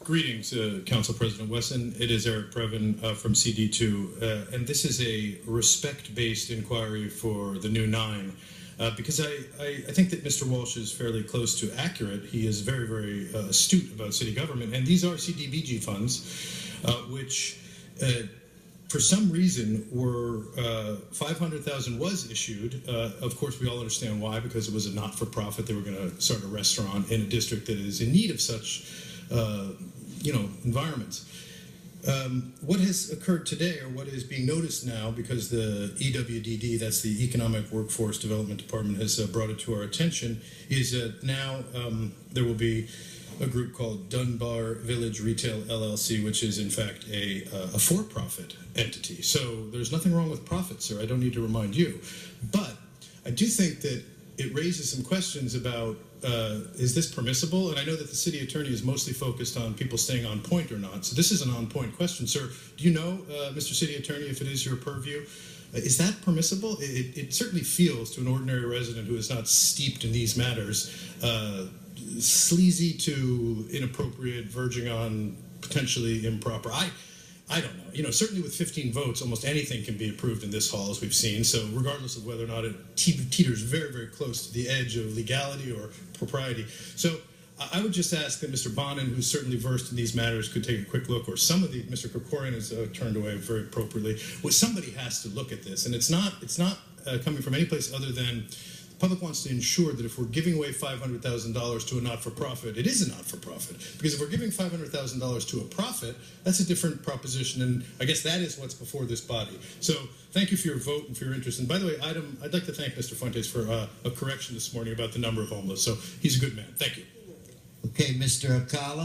Greetings, Council President Wesson. It is Eric Previn from CD2, and this is a respect-based inquiry for the new 9, because I think that Mr. Walsh is fairly close to accurate. He is very, very astute about city government, and these are CDBG funds, which for some reason were $500,000 was issued. Of course, we all understand why, because it was a not-for-profit. They were going to start a restaurant in a district that is in need of such environments. What has occurred today, or what is being noticed now, because the EWDD, that's the Economic Workforce Development Department, has brought it to our attention, is that now there will be a group called Dunbar Village Retail LLC, which is in fact a for-profit entity. So there's nothing wrong with profits, sir. I don't need to remind you. But I do think that it raises some questions about is this permissible? And I know that the city attorney is mostly focused on people staying on point or not. So this is an on-point question, sir. Do you know, Mr. City Attorney, if it is your purview, is that permissible? It certainly feels to an ordinary resident who is not steeped in these matters sleazy to inappropriate, verging on potentially improper. I don't know. You know, certainly with 15 votes, almost anything can be approved in this hall, as we've seen. So regardless of whether or not it teeters very, very close to the edge of legality or propriety. So I would just ask that Mr. Bonin, who's certainly versed in these matters, could take a quick look, or some of the, Mr. Krikorian has turned away very appropriately. Well, somebody has to look at this, and it's not coming from any place other than the public wants to ensure that if we're giving away $500,000 to a not-for-profit, it is a not-for-profit. Because if we're giving $500,000 to a profit, that's a different proposition, and I guess that is what's before this body. So thank you for your vote and for your interest. And by the way, I'd like to thank Mr. Fuentes for a correction this morning about the number of homeless. So he's a good man. Thank you. Okay, Mr. Akala.